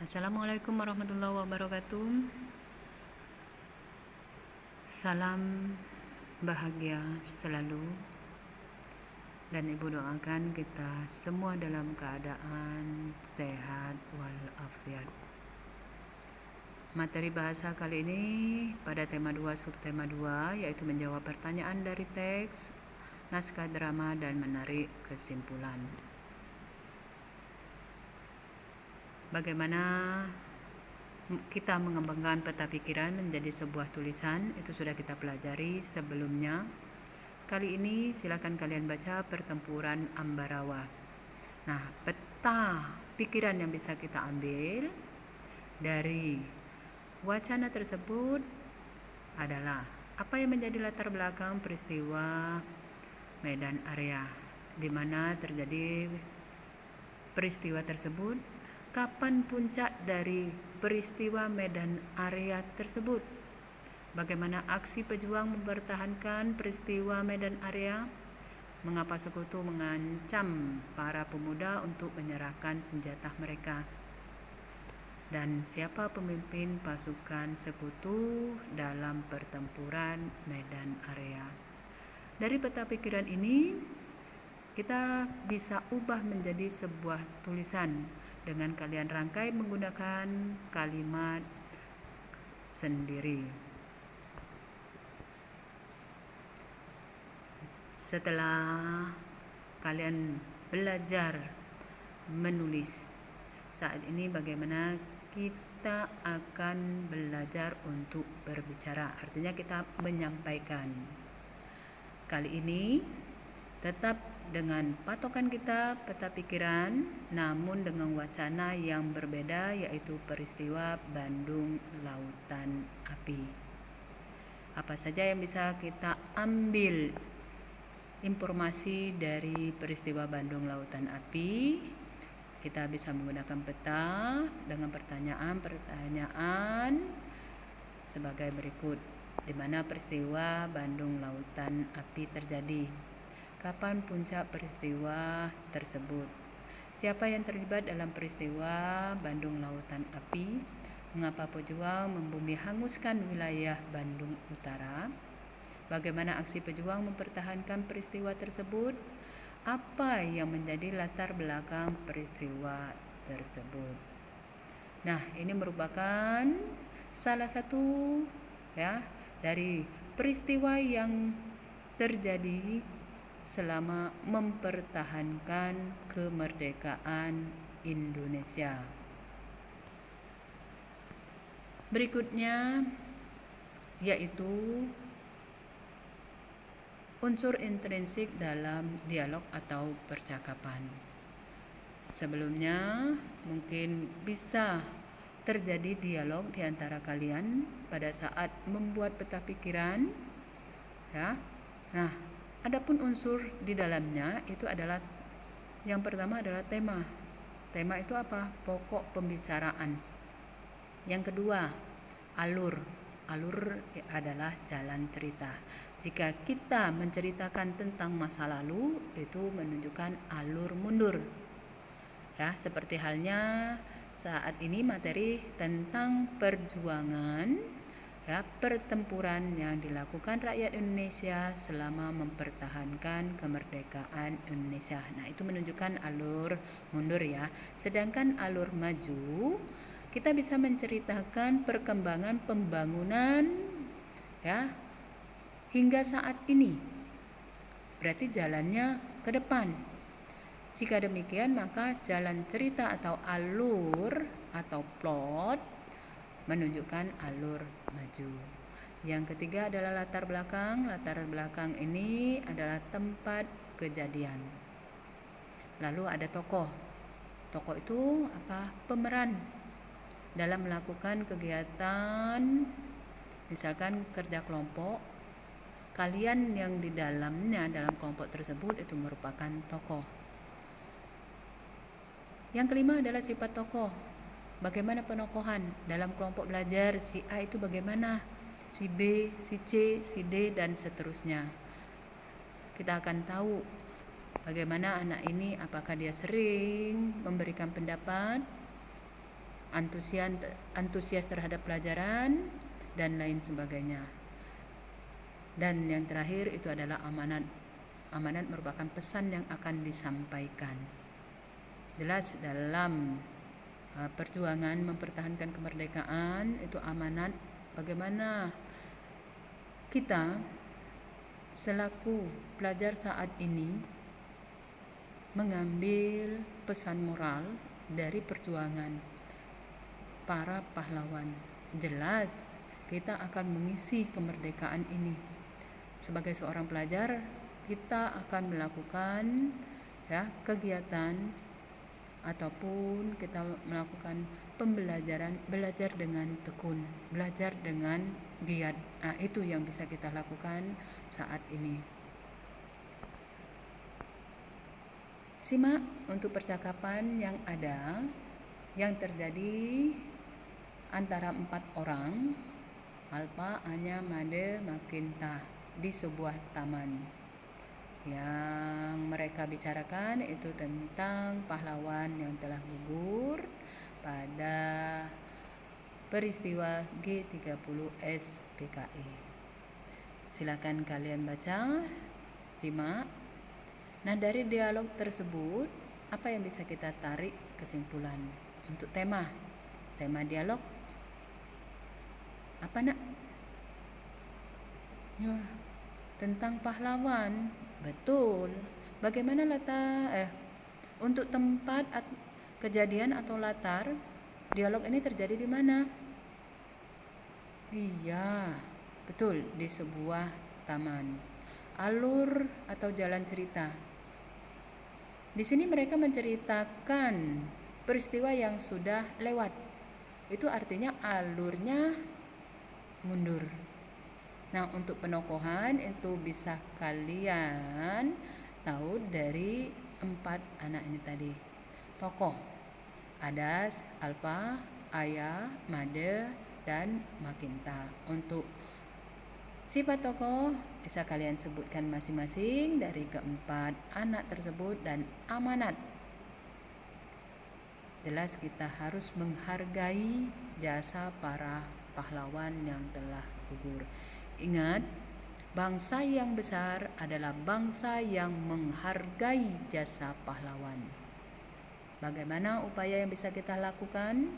Assalamualaikum warahmatullahi wabarakatuh. Salam bahagia selalu. Dan Ibu doakan kita semua dalam keadaan sehat walafiat. Materi bahasa kali ini pada tema 2 subtema 2 yaitu menjawab pertanyaan dari teks, naskah drama dan menarik kesimpulan. Bagaimana kita mengembangkan peta pikiran menjadi sebuah tulisan, itu sudah kita pelajari sebelumnya. Kali ini silakan kalian baca Pertempuran Ambarawa. Nah, peta pikiran yang bisa kita ambil dari wacana tersebut adalah apa yang menjadi latar belakang peristiwa Medan Area, di mana terjadi peristiwa tersebut, kapan puncak dari peristiwa Medan Area tersebut, bagaimana aksi pejuang mempertahankan peristiwa Medan Area, mengapa sekutu mengancam para pemuda untuk menyerahkan senjata mereka, dan siapa pemimpin pasukan sekutu dalam pertempuran Medan Area. Dari peta pikiran ini kita bisa ubah menjadi sebuah tulisan dengan kalian rangkai menggunakan kalimat sendiri. Setelah kalian belajar menulis, saat ini bagaimana kita akan belajar untuk berbicara, artinya kita menyampaikan. Kali ini tetap dengan patokan kita peta pikiran, namun dengan wacana yang berbeda, yaitu peristiwa Bandung Lautan Api. Apa saja yang bisa kita ambil informasi dari peristiwa Bandung Lautan Api? Kita bisa menggunakan peta dengan pertanyaan sebagai berikut. Di mana peristiwa Bandung Lautan Api terjadi? Kapan puncak peristiwa tersebut? Siapa yang terlibat dalam peristiwa Bandung Lautan Api? Mengapa pejuang membumi hanguskan wilayah Bandung Utara? Bagaimana aksi pejuang mempertahankan peristiwa tersebut? Apa yang menjadi latar belakang peristiwa tersebut? Nah, ini merupakan salah satu dari peristiwa yang terjadi selama mempertahankan kemerdekaan Indonesia. Berikutnya yaitu unsur intrinsik dalam dialog atau percakapan. Sebelumnya mungkin bisa terjadi dialog di antara kalian pada saat membuat peta pikiran, ya. Nah, adapun unsur di dalamnya itu adalah, yang pertama adalah tema. Tema itu apa? Pokok pembicaraan. Yang kedua, alur. Alur adalah jalan cerita. Jika kita menceritakan tentang masa lalu, itu menunjukkan alur mundur. Ya, seperti halnya saat ini materi tentang perjuangan, ya, pertempuran yang dilakukan rakyat Indonesia selama mempertahankan kemerdekaan Indonesia. Nah, itu menunjukkan alur mundur ya. Sedangkan alur maju, kita bisa menceritakan perkembangan pembangunan, ya, hingga saat ini. Berarti jalannya ke depan. Jika demikian, maka jalan cerita atau alur atau plot menunjukkan alur maju. Yang ketiga adalah latar belakang. Latar belakang ini adalah tempat kejadian. Lalu ada tokoh. Tokoh itu apa? Pemeran dalam melakukan kegiatan, misalkan kerja kelompok. Kalian yang di dalamnya, dalam kelompok tersebut, itu merupakan tokoh. Yang kelima adalah sifat tokoh. Bagaimana penokohan dalam kelompok belajar? Si A itu bagaimana? Si B, si C, si D, dan seterusnya. Kita akan tahu bagaimana anak ini, apakah dia sering memberikan pendapat, antusias terhadap pelajaran, dan lain sebagainya. Dan yang terakhir itu adalah amanat. Amanat merupakan pesan yang akan disampaikan. Jelas dalam perjuangan mempertahankan kemerdekaan itu amanat, bagaimana kita selaku pelajar saat ini mengambil pesan moral dari perjuangan para pahlawan. Jelas kita akan mengisi kemerdekaan ini. Sebagai seorang pelajar, kita akan melakukan kegiatan ataupun kita melakukan pembelajaran, belajar dengan tekun, belajar dengan giat. Itu yang bisa kita lakukan saat ini. Simak untuk percakapan yang ada, yang terjadi antara 4 orang, Alpa, Anya, Made, Makinta, di sebuah taman. Yang mereka bicarakan itu tentang pahlawan yang telah gugur pada peristiwa G30S PKI. Silakan kalian baca, simak. Nah, dari dialog tersebut apa yang bisa kita tarik kesimpulan untuk tema dialog? Apa nak? Ya, tentang pahlawan. Betul. Bagaimana untuk tempat kejadian atau latar dialog ini terjadi di mana? Iya, betul, di sebuah taman. Alur atau jalan cerita. Di sini mereka menceritakan peristiwa yang sudah lewat. Itu artinya alurnya mundur. Nah, untuk penokohan itu bisa kalian tahu dari 4 anak ini tadi. Tokoh ada Alpa, Aya, Made, dan Makinta. Untuk sifat tokoh bisa kalian sebutkan masing-masing dari keempat anak tersebut, dan amanat. Jelas kita harus menghargai jasa para pahlawan yang telah gugur. Ingat, bangsa yang besar adalah bangsa yang menghargai jasa pahlawan. Bagaimana upaya yang bisa kita lakukan?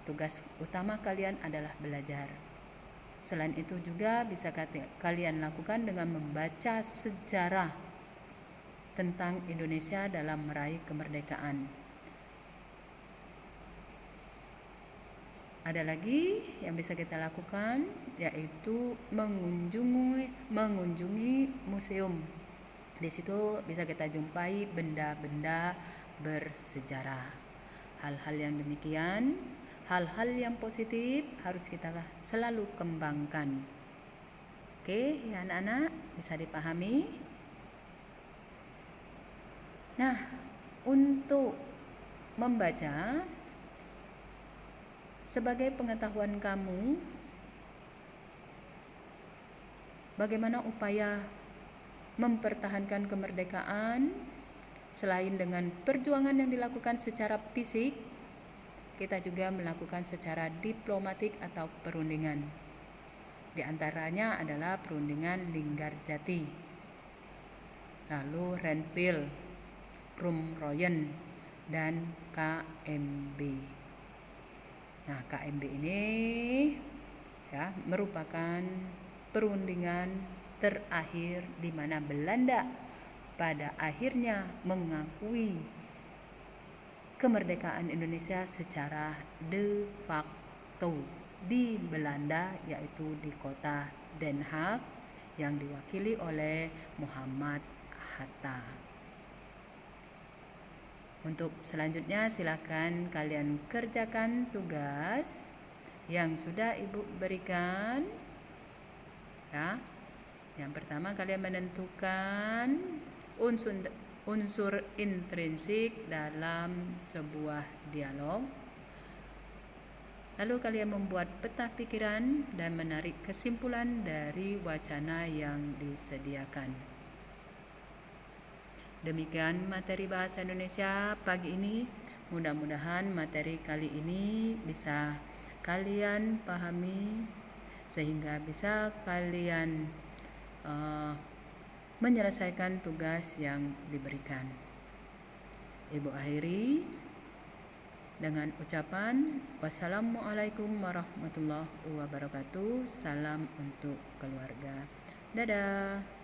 Tugas utama kalian adalah belajar. Selain itu juga bisa kalian lakukan dengan membaca sejarah tentang Indonesia dalam meraih kemerdekaan. Ada lagi yang bisa kita lakukan, yaitu mengunjungi museum. Di situ bisa kita jumpai benda-benda bersejarah. Hal-hal yang demikian, hal-hal yang positif harus kita selalu kembangkan. Oke, ya anak-anak, bisa dipahami? Nah, untuk membaca, sebagai pengetahuan kamu, bagaimana upaya mempertahankan kemerdekaan selain dengan perjuangan yang dilakukan secara fisik, kita juga melakukan secara diplomatik atau perundingan. Di antaranya adalah perundingan Linggarjati, lalu Renville, Rumroyen, dan KMB. Nah, KMB ini merupakan perundingan terakhir di mana Belanda pada akhirnya mengakui kemerdekaan Indonesia secara de facto di Belanda, yaitu di kota Den Haag yang diwakili oleh Muhammad Hatta. Untuk selanjutnya silakan kalian kerjakan tugas yang sudah Ibu berikan. Ya. Yang pertama, kalian menentukan unsur intrinsik dalam sebuah dialog. Lalu kalian membuat peta pikiran dan menarik kesimpulan dari wacana yang disediakan. Demikian materi bahasa Indonesia pagi ini. Mudah-mudahan materi kali ini bisa kalian pahami sehingga bisa kalian menyelesaikan tugas yang diberikan. Ibu akhiri dengan ucapan wassalamualaikum warahmatullahi wabarakatuh. Salam untuk keluarga. Dadah.